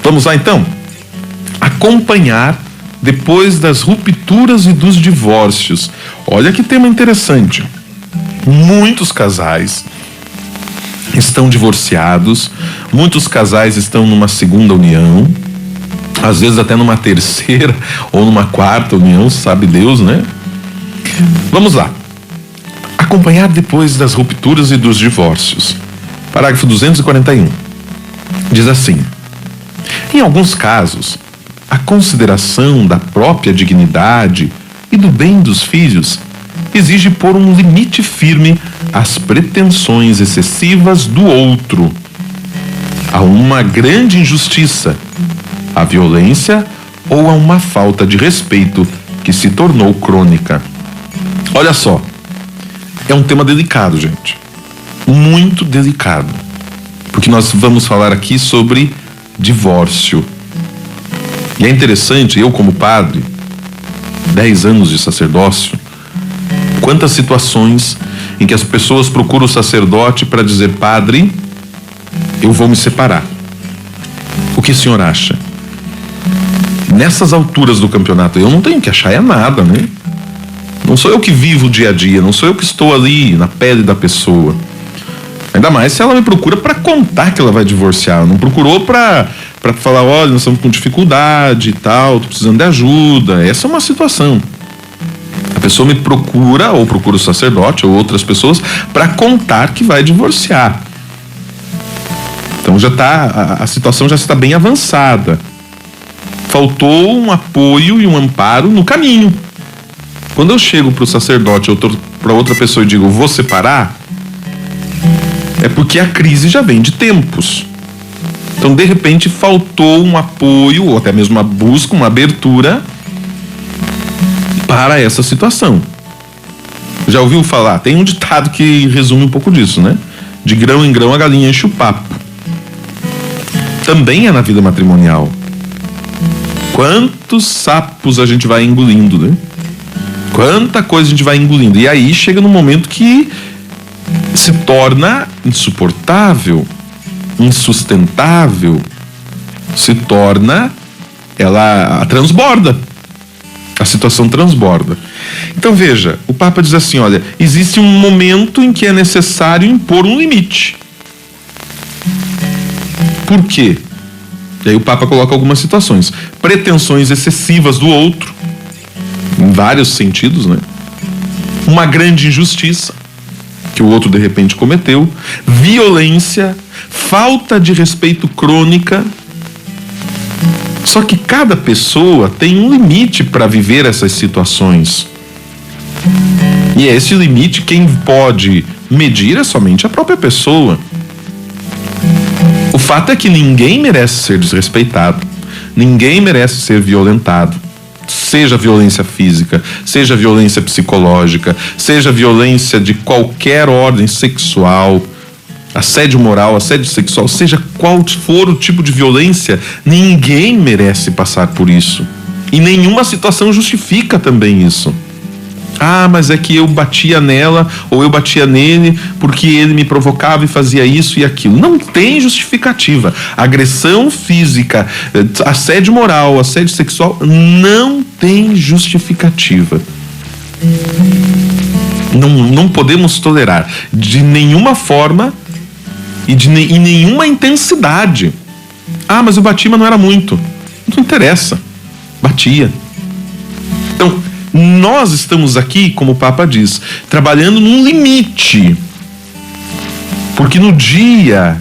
Vamos lá então? Acompanhar depois das rupturas e dos divórcios. Olha que tema interessante. Muitos casais estão divorciados, muitos casais estão numa segunda união, às vezes até numa terceira ou numa quarta união, sabe Deus, né? Vamos lá. Acompanhar depois das rupturas e dos divórcios. Parágrafo 241. Diz assim: em alguns casos, a consideração da própria dignidade e do bem dos filhos exige pôr um limite firme às pretensões excessivas do outro. Há uma grande injustiça, a violência ou a uma falta de respeito que se tornou crônica. Olha só, é um tema delicado, gente. Muito delicado. Porque nós vamos falar aqui sobre divórcio. E é interessante, eu como padre, 10 anos de sacerdócio, quantas situações em que as pessoas procuram o sacerdote para dizer: padre, eu vou me separar. O que o senhor acha? Nessas alturas do campeonato, eu não tenho que achar nada, né? Não sou eu que vivo o dia a dia, não sou eu que estou ali na pele da pessoa. Ainda mais se ela me procura para contar que ela vai divorciar. Não procurou para falar: olha, nós estamos com dificuldade e tal, tô precisando de ajuda. Essa é uma situação. A pessoa me procura, ou procura o sacerdote, ou outras pessoas, para contar que vai divorciar. Então a situação já está bem avançada. Faltou um apoio e um amparo no caminho. Quando eu chego para o sacerdote ou para outra pessoa e digo: vou separar, é porque a crise já vem de tempos. Então, de repente, faltou um apoio, ou até mesmo uma busca, uma abertura para essa situação. Já ouviu falar? Tem um ditado que resume um pouco disso, né? De grão em grão a galinha enche o papo. Também é na vida matrimonial. Quantos sapos a gente vai engolindo, né? Quanta coisa a gente vai engolindo. E aí chega num momento que se torna insuportável, insustentável, se torna, ela transborda. A situação transborda. Então veja, o Papa diz assim: olha, existe um momento em que é necessário impor um limite. Por quê? E aí o Papa coloca algumas situações: pretensões excessivas do outro, em vários sentidos, né? Uma grande injustiça que o outro de repente cometeu, violência, falta de respeito crônica. Só que cada pessoa tem um limite para viver essas situações. E esse limite, quem pode medir é somente a própria pessoa. O fato é que ninguém merece ser desrespeitado, ninguém merece ser violentado. Seja violência física, seja violência psicológica, seja violência de qualquer ordem sexual, assédio moral, assédio sexual, seja qual for o tipo de violência, ninguém merece passar por isso. E nenhuma situação justifica também isso. Ah, mas é que eu batia nela ou eu batia nele porque ele me provocava e fazia isso e aquilo. Não tem justificativa. Agressão física, assédio moral, assédio sexual, não tem justificativa. Não podemos tolerar de nenhuma forma e em nenhuma intensidade. Ah, mas eu bati, mas não era muito. Não interessa. Batia. Então, nós estamos aqui, como o Papa diz, trabalhando num limite. Porque no dia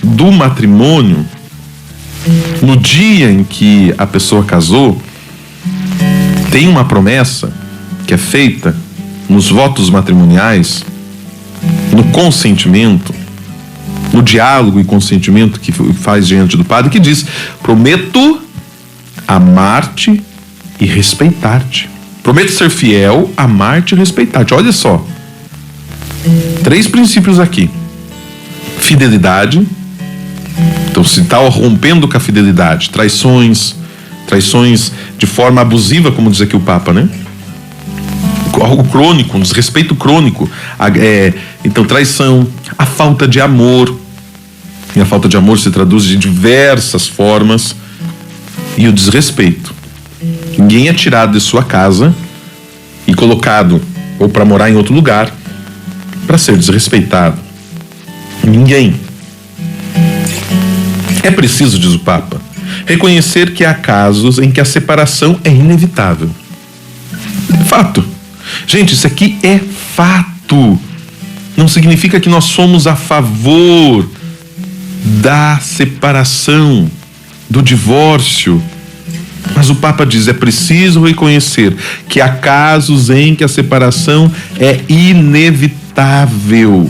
do matrimônio, no dia em que a pessoa casou, tem uma promessa que é feita nos votos matrimoniais, no consentimento, no diálogo e consentimento que faz diante do padre, que diz: prometo amar-te e respeitar-te. Prometo ser fiel, amar-te e respeitar-te. Olha só. 3 princípios aqui. Fidelidade. Então, se está rompendo com a fidelidade, traições de forma abusiva, como diz aqui o Papa, né? Algo crônico, um desrespeito crônico. Então, traição, a falta de amor, E a falta de amor se traduz de diversas formas. E o desrespeito. Ninguém é tirado de sua casa e colocado ou para morar em outro lugar para ser desrespeitado. Ninguém. É preciso, diz o Papa, reconhecer que há casos em que a separação é inevitável. Fato. Gente, isso aqui é fato. Não significa que nós somos a favor da separação, do divórcio. Mas o Papa diz, é preciso reconhecer que há casos em que a separação é inevitável.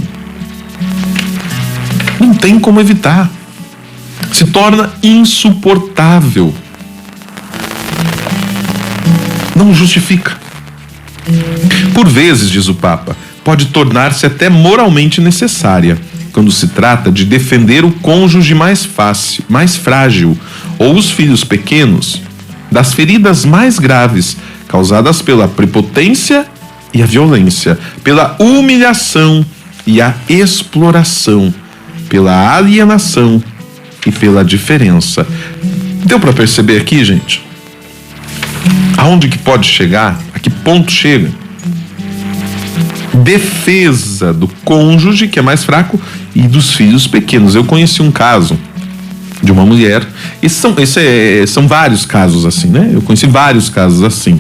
Não tem como evitar. Se torna insuportável. Não justifica. Por vezes, diz o Papa, pode tornar-se até moralmente necessária, quando se trata de defender o cônjuge mais frágil, ou os filhos pequenos, das feridas mais graves causadas pela prepotência e a violência, pela humilhação e a exploração, pela alienação e pela diferença. Deu para perceber aqui, gente? Aonde que pode chegar? A que ponto chega? Defesa do cônjuge, que é mais fraco, e dos filhos pequenos. Eu conheci um caso de uma mulher, são vários casos assim, né? Eu conheci vários casos assim,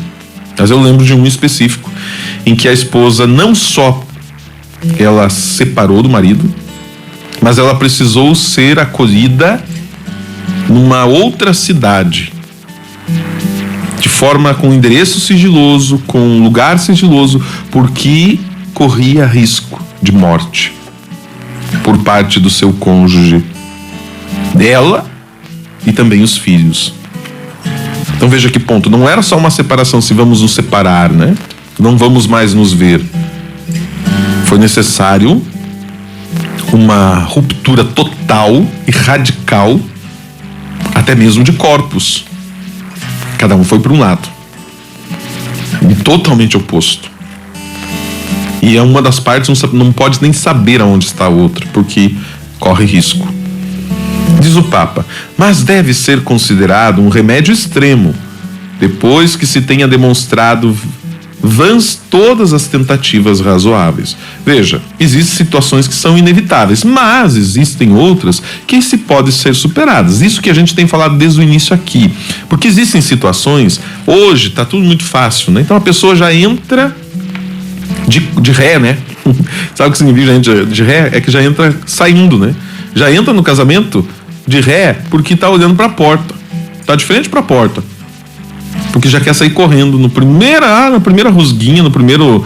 mas eu lembro de um específico em que a esposa não só ela separou do marido, mas ela precisou ser acolhida numa outra cidade, de forma com endereço sigiloso, com lugar sigiloso, porque corria risco de morte por parte do seu cônjuge, dela e também os filhos. Então veja que ponto, não era só uma separação, se vamos nos separar, né? Não vamos mais nos ver. Foi necessário uma ruptura total e radical, até mesmo de corpos. Cada um foi para um lado, e totalmente oposto. E é uma das partes, não pode nem saber aonde está a outra, porque corre risco. Diz o Papa, mas deve ser considerado um remédio extremo, depois que se tenha demonstrado vãs todas as tentativas razoáveis. Veja, existem situações que são inevitáveis, mas existem outras que se podem ser superadas. Isso que a gente tem falado desde o início aqui. Porque existem situações, hoje está tudo muito fácil, né? Então a pessoa já entra de ré, né? Sabe o que significa de ré? É que já entra saindo, né? Já entra no casamento de ré porque tá olhando para a porta. Tá de frente para a porta. Porque já quer sair correndo na primeira rusguinha, no primeiro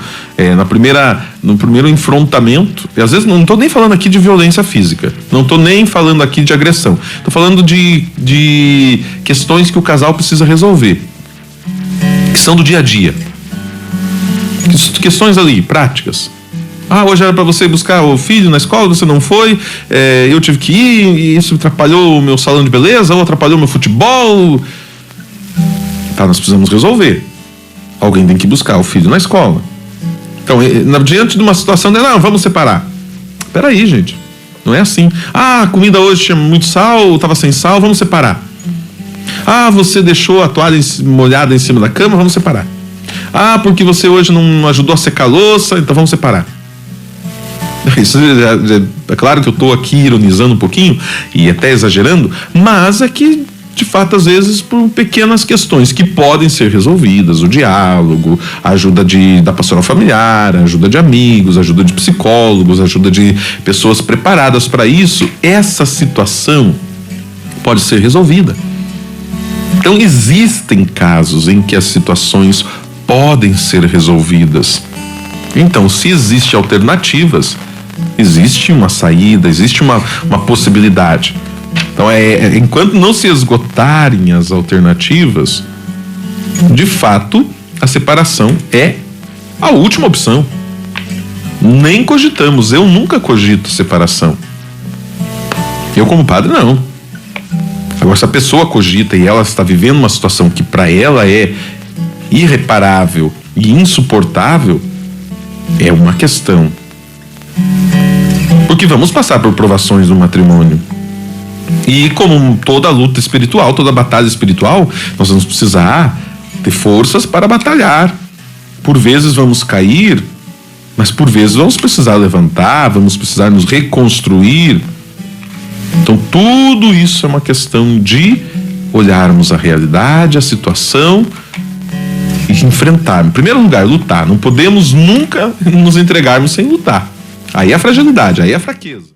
enfrentamento. E às vezes não tô nem falando aqui de violência física, não tô nem falando aqui de agressão, tô falando de questões que o casal precisa resolver, que são do dia a dia, questões ali, práticas. Hoje era para você buscar o filho na escola, você não foi, eu tive que ir, e isso atrapalhou o meu salão de beleza, ou atrapalhou o meu futebol. Tá, nós precisamos resolver. Alguém tem que buscar o filho na escola. Então, diante de uma situação de, não, vamos separar. Peraí, gente. Não é assim. A comida hoje tinha muito sal, estava sem sal, vamos separar. Você deixou a toalha molhada em cima da cama, vamos separar. Porque você hoje não ajudou a secar a louça, então vamos separar. Isso é claro que eu estou aqui ironizando um pouquinho e até exagerando, mas é que de fato, às vezes, por pequenas questões que podem ser resolvidas, o diálogo, a ajuda da pastoral familiar, a ajuda de amigos, a ajuda de psicólogos, a ajuda de pessoas preparadas para isso, essa situação pode ser resolvida. Então, existem casos em que as situações podem ser resolvidas. Então, se existem alternativas, existe uma saída, existe uma possibilidade. Então, enquanto não se esgotarem as alternativas, de fato, a separação é a última opção. Nem cogitamos, eu nunca cogito separação. Eu, como padre, não. Agora, se a pessoa cogita e ela está vivendo uma situação que para ela é irreparável e insuportável, é uma questão. Porque vamos passar por provações no matrimônio. E como toda luta espiritual, toda batalha espiritual, nós vamos precisar ter forças para batalhar. Por vezes vamos cair, mas por vezes vamos precisar levantar, vamos precisar nos reconstruir. Então tudo isso é uma questão de olharmos a realidade, a situação e enfrentar. Em primeiro lugar, lutar. Não podemos nunca nos entregarmos sem lutar. Aí é a fragilidade, aí é a fraqueza.